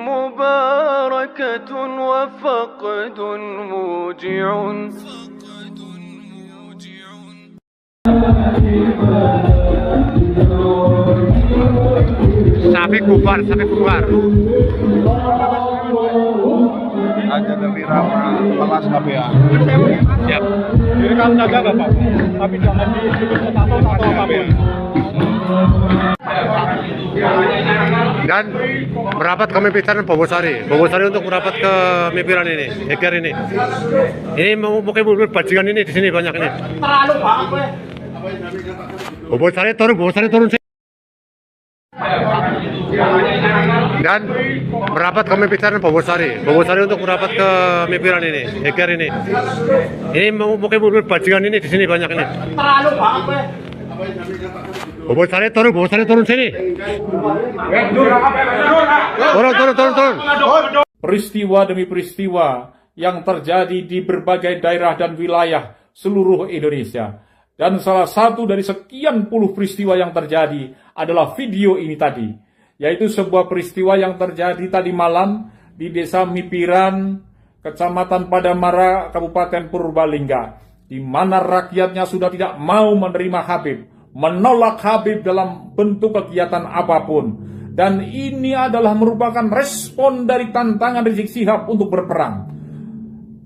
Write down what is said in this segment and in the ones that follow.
مباركة وفقد موجع. Sapi kubar. Aja dari Rama Pelas KPA. Siap. Jadi kamu jaga nggak Pak? Tapi jangan disebut atau apapun. Dan merapat ke Mimpiran Bogosari untuk merapat ke Mimpiran ini, Eger ini. Ini mungkin bajingan ini di sini banyak ini. Terlalu banget. Bogosari turun sini. Dan merapat ke Mimpiran Bogosari untuk merapat ke Mimpiran ini, Eger ini. Ini mungkin bajingan ini di sini banyak ini. Terlalu banget. Bogosari turun sini. Turun. Peristiwa demi peristiwa yang terjadi di berbagai daerah dan wilayah seluruh Indonesia. Dan salah satu dari sekian puluh peristiwa yang terjadi adalah video ini tadi. Yaitu sebuah peristiwa yang terjadi tadi malam di Desa Mimpiran, Kecamatan Padamara, Kabupaten Purbalingga. Di mana rakyatnya sudah tidak mau menerima Habib, menolak Habib dalam bentuk kegiatan apapun. Dan ini adalah merupakan respon dari tantangan Rizik Syihab untuk berperang.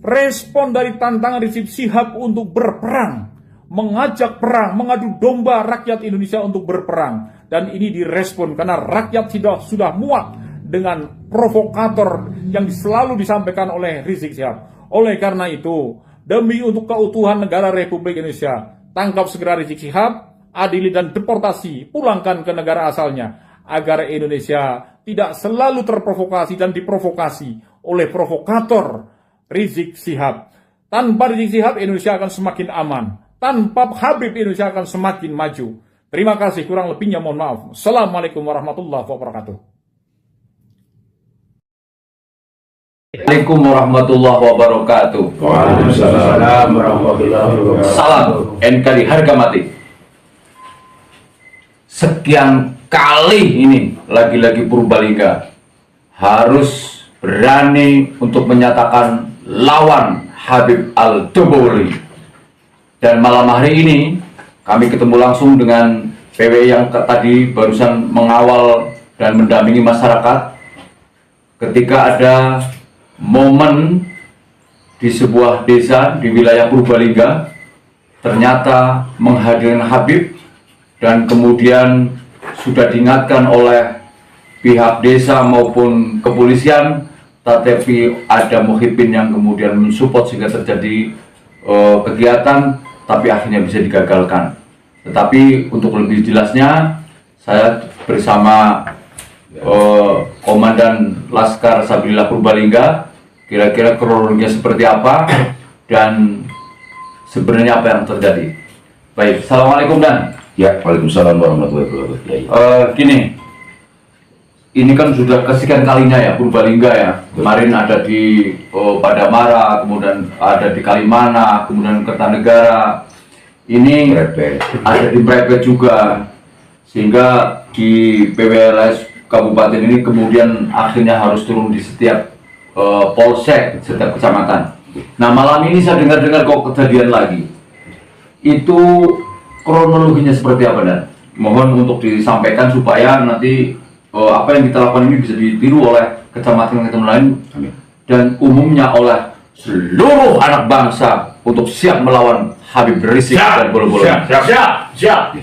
Respon dari tantangan Rizik Syihab untuk berperang. Mengajak perang, mengadu domba rakyat Indonesia untuk berperang. Dan ini direspon karena rakyat sudah muak dengan provokator yang selalu disampaikan oleh Rizik Syihab. Oleh karena itu, demi untuk keutuhan negara Republik Indonesia, tangkap segera Rizik Syihab, adili dan deportasi, pulangkan ke negara asalnya, agar Indonesia tidak selalu terprovokasi dan diprovokasi oleh provokator Rizik Syihab. Tanpa Rizik Syihab, Indonesia akan semakin aman. Tanpa Habib, Indonesia akan semakin maju. Terima kasih, kurang lebihnya mohon maaf. Assalamualaikum warahmatullahi wabarakatuh. Assalamualaikum warahmatullahi wabarakatuh. Waalaikumsalam warahmatullahi wabarakatuh. Salam NKRI harga mati. Sekian kali ini lagi-lagi Purbalingga harus berani untuk menyatakan lawan Habib Al-Dobouli. Dan malam hari ini kami ketemu langsung dengan PW yang tadi barusan mengawal dan mendampingi masyarakat ketika ada momen di sebuah desa di wilayah Purbalingga ternyata menghadirkan Habib, dan kemudian sudah diingatkan oleh pihak desa maupun kepolisian, tetapi ada Muhyiddin yang kemudian mensupport sehingga terjadi kegiatan, tapi akhirnya bisa digagalkan. Tetapi untuk lebih jelasnya, saya bersama Komandan Laskar Sabilillah Purbalingga, kira-kira kronologinya seperti apa dan sebenarnya apa yang terjadi. Baik, Assalamualaikum Dan. Ya, waalaikumsalam warahmatullahi wabarakatuh. Gini, ini kan sudah kesekian kalinya ya Purbalingga ya. Kemarin ada di Padamara, kemudian ada di Kalimana, kemudian Kertanegara. Ini ada di Mrebet juga, sehingga di PWLS Kabupaten ini kemudian akhirnya harus turun di setiap polsek, setiap kecamatan. Nah, malam ini saya dengar-dengar kok kejadian lagi. Itu kronologinya seperti apa, Dan? Mohon untuk disampaikan supaya nanti apa yang kita lakukan ini bisa ditiru oleh kecamatan-kecamatan lain. Amin. Dan umumnya oleh seluruh anak bangsa untuk siap melawan Habib Rizik dan bolo-bolo. Siap.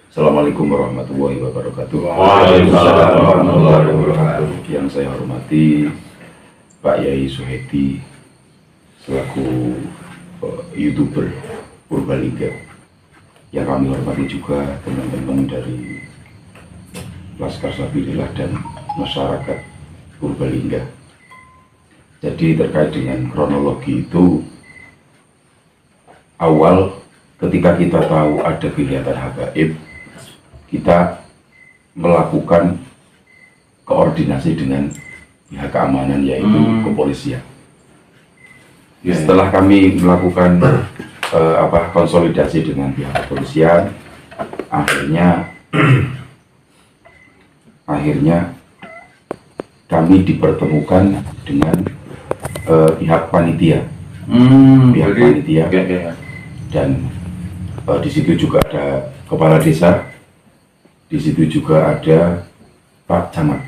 Assalamualaikum warahmatullahi wabarakatuh. Waalaikumsalam warahmatullahi wabarakatuh. Yang saya hormati Pak Yai Suhedi selaku YouTuber Purbalingga. Yang kami hormati juga teman-teman dari Laskar Sabilillah dan masyarakat Purbalingga. Jadi terkait dengan kronologi itu, awal ketika kita tahu ada kegiatan habaib, kita melakukan koordinasi dengan pihak keamanan, yaitu kepolisian. Setelah kami melakukan konsolidasi dengan pihak kepolisian, akhirnya akhirnya kami dipertemukan dengan pihak panitia, pihak panitia, dan di situ juga ada kepala desa, di situ juga ada Pak Camat.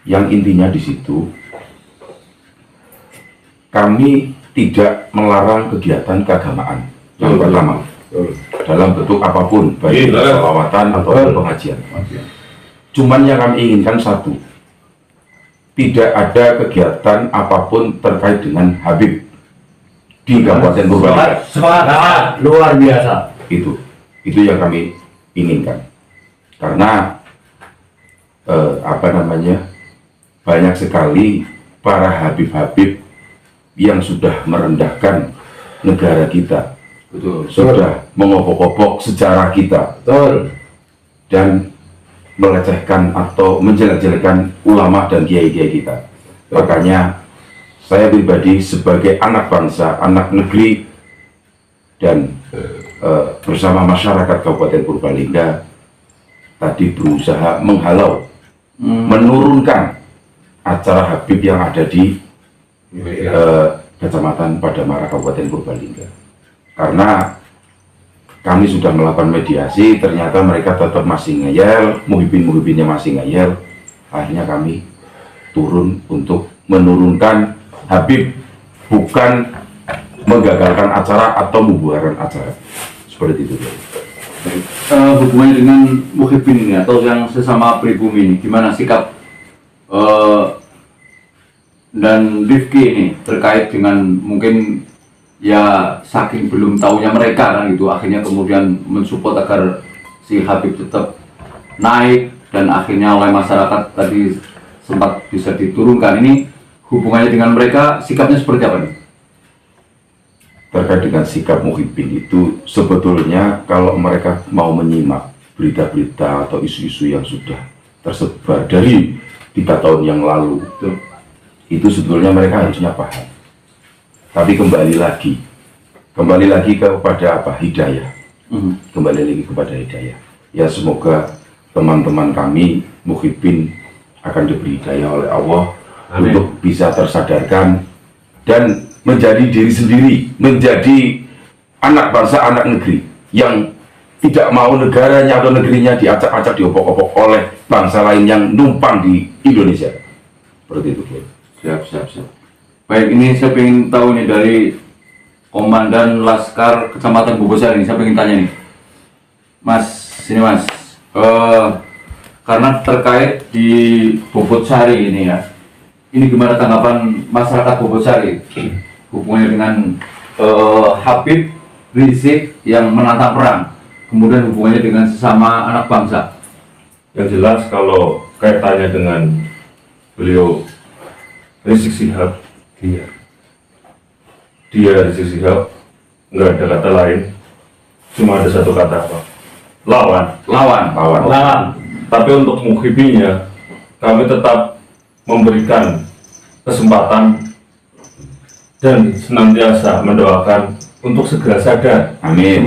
Yang intinya di situ kami tidak melarang kegiatan keagamaan yang pertama dalam bentuk apapun, baik sholawatan atau pengajian. Cuman yang kami inginkan satu, tidak ada kegiatan apapun terkait dengan Habib di Kabupaten Purbalingga. Semangat luar biasa. Itu yang kami inginkan. Karena banyak sekali para Habib-Habib yang sudah merendahkan negara kita, sudah mengobok-obok sejarah kita, dan melecehkan atau menjelek-jelekan ulama dan kiai-kiai kita. Makanya saya pribadi sebagai anak bangsa, anak negeri, dan bersama masyarakat Kabupaten Purbalingga tadi berusaha menghalau, menurunkan acara Habib yang ada di Kecamatan Padamara Kabupaten Purbalingga. Karena kami sudah melakukan mediasi, ternyata mereka tetap masih ngeyel, muhibin-muhibinnya masih ngeyel. Akhirnya kami turun untuk menurunkan Habib, bukan menggagalkan acara atau membuarkan acara. Seperti itu. Hubungannya dengan muhibin ini atau yang sesama pribumi ini, gimana sikap dan Rifki ini terkait dengan mungkin ya saking belum tahunya mereka kan gitu, akhirnya kemudian mensupport agar si Habib tetap naik dan akhirnya oleh masyarakat tadi sempat bisa diturunkan. Ini hubungannya dengan mereka, sikapnya seperti apa nih? Terkait dengan sikap muhibin itu, sebetulnya kalau mereka mau menyimak berita-berita atau isu-isu yang sudah tersebar dari 3 tahun yang lalu, itu sebetulnya mereka harusnya paham. Tapi kembali lagi kepada apa? Hidayah. Kembali lagi kepada hidayah. Ya semoga teman-teman kami muhibin akan diberi hidayah oleh Allah. Amin. Untuk bisa tersadarkan dan menjadi diri sendiri, menjadi anak bangsa, anak negeri yang tidak mau negaranya atau negerinya diacak-acak, diobok-obok oleh bangsa lain yang numpang di Indonesia. Seperti itu. Siap. Baik, ini saya ingin tahu nih dari Komandan Laskar Kecamatan Bogosari ini, saya ingin tanya nih, Mas, sini Mas, karena terkait di Bogosari ini ya, ini gimana tanggapan masyarakat Bogosari hubungannya dengan Habib Rizik yang menantang perang, kemudian hubungannya dengan sesama anak bangsa? Yang jelas kalau kaitannya dengan beliau Rizik Syihab, dia Rizik Syihab, nggak ada kata lain, cuma ada satu kata apa? Lawan. Tapi untuk muhibinnya, kami tetap memberikan kesempatan dan senantiasa mendoakan untuk segera sadar. Amin.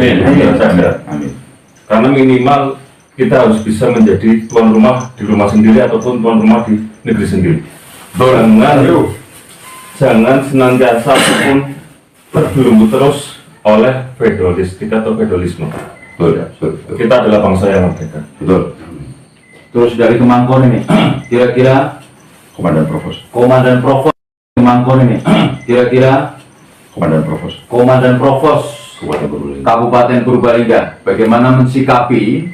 Karena minimal kita harus bisa menjadi tuan rumah di rumah sendiri ataupun tuan rumah di negeri sendiri. Jangan senantiasa pun terbelenggu terus oleh feodalistik atau feodalisme. Betul. Kita adalah bangsa yang merdeka. Betul. Terus dari Kemangkon ini, kira-kira Komandan Provos Kemangkon ini, kira-kira Komandan Provos Kabupaten Purbalingga, bagaimana mensikapi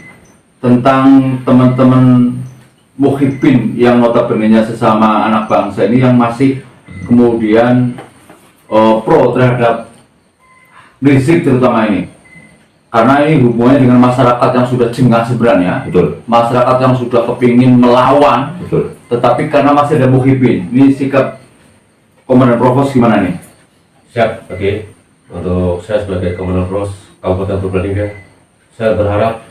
tentang teman-teman muhibin yang notabene-nya sesama anak bangsa ini yang masih kemudian pro terhadap Rizik terutama ini, karena ini hubungannya dengan masyarakat yang sudah jengah sebenarnya. Betul. Masyarakat yang sudah kepingin melawan. Betul. Tetapi karena masih ada muhibin, ini sikap Komandan Provos gimana nih? Siap, oke. Untuk saya sebagai Komandan Provos Kabupaten Purbalingga, saya berharap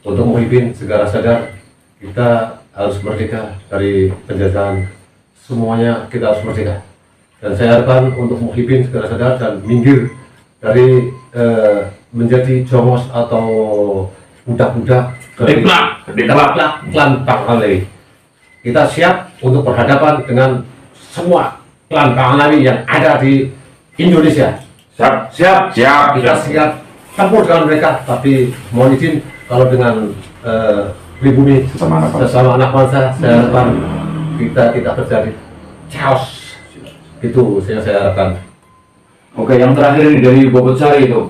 untuk muhibin segera sadar kita harus merdeka dari penjajahan. Semuanya kita harus merdeka. Dan saya harapkan untuk muhibin segera sadar dan minggir dari menjadi jongos atau budak-budak Deklak. klan Banglawi. Kita siap untuk berhadapan dengan semua klan Banglawi yang ada di Indonesia. Siap. Kita siap tempur dengan mereka, tapi mohon izin kalau dengan pribumi sesama anak bangsa, saya harapkan kita tidak terjadi chaos. Itu saya harapkan. Oke, yang terakhir ini dari Bobot Sari itu,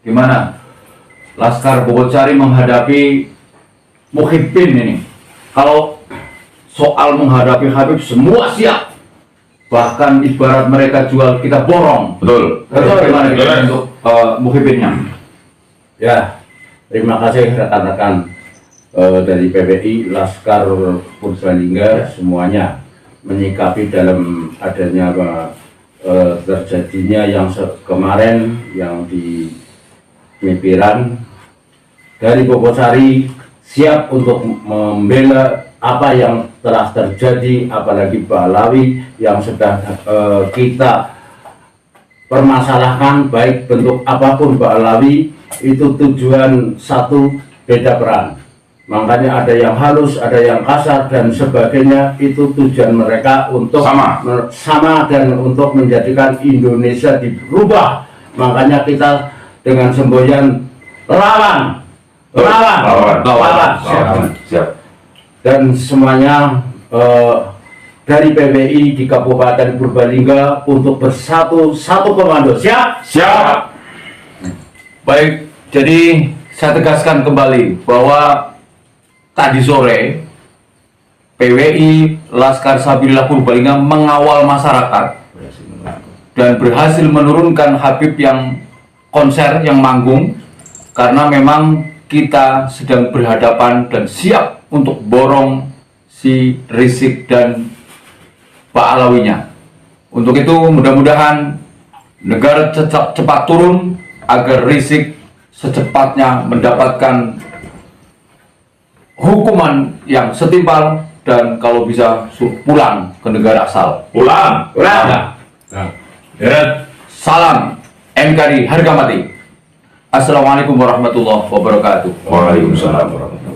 gimana Laskar Bobot Sari menghadapi Muhyiddin ini? Kalau soal menghadapi Habib semua siap, bahkan ibarat mereka jual kita borong. Betul. Bagaimana kita untuk Muhyiddinnya? Ya, terima kasih rekan-rekan dari PBI, Laskar Purbalingga semuanya menyikapi dalam adanya terjadinya yang kemarin yang di Mipiran. Dari Bobotsari siap untuk membela apa yang telah terjadi, apalagi Balawi yang sudah kita permasalahkan, baik bentuk apapun Balawi itu tujuan satu, beda peran. Makanya ada yang halus, ada yang kasar dan sebagainya, itu tujuan mereka untuk sama dan untuk menjadikan Indonesia dirubah. Makanya kita dengan semboyan lawan. Siap. Dan semuanya dari PBI di Kabupaten Purbalingga untuk bersatu, satu komando. Siap. Baik, jadi saya tegaskan kembali bahwa tadi sore PWI Laskar Sabilillah Purbalingga mengawal masyarakat dan berhasil menurunkan Habib yang konser, yang manggung, karena memang kita sedang berhadapan dan siap untuk borong si Rizik dan Pak Alawinya. Untuk itu mudah-mudahan negara cepat turun agar Rizik secepatnya mendapatkan hukuman yang setimpal dan kalau bisa pulang ke negara asal. Pulang. Salam NKRI harga mati. Assalamualaikum warahmatullahi wabarakatuh. Waalaikumsalam warahmatullahi wabarakatuh.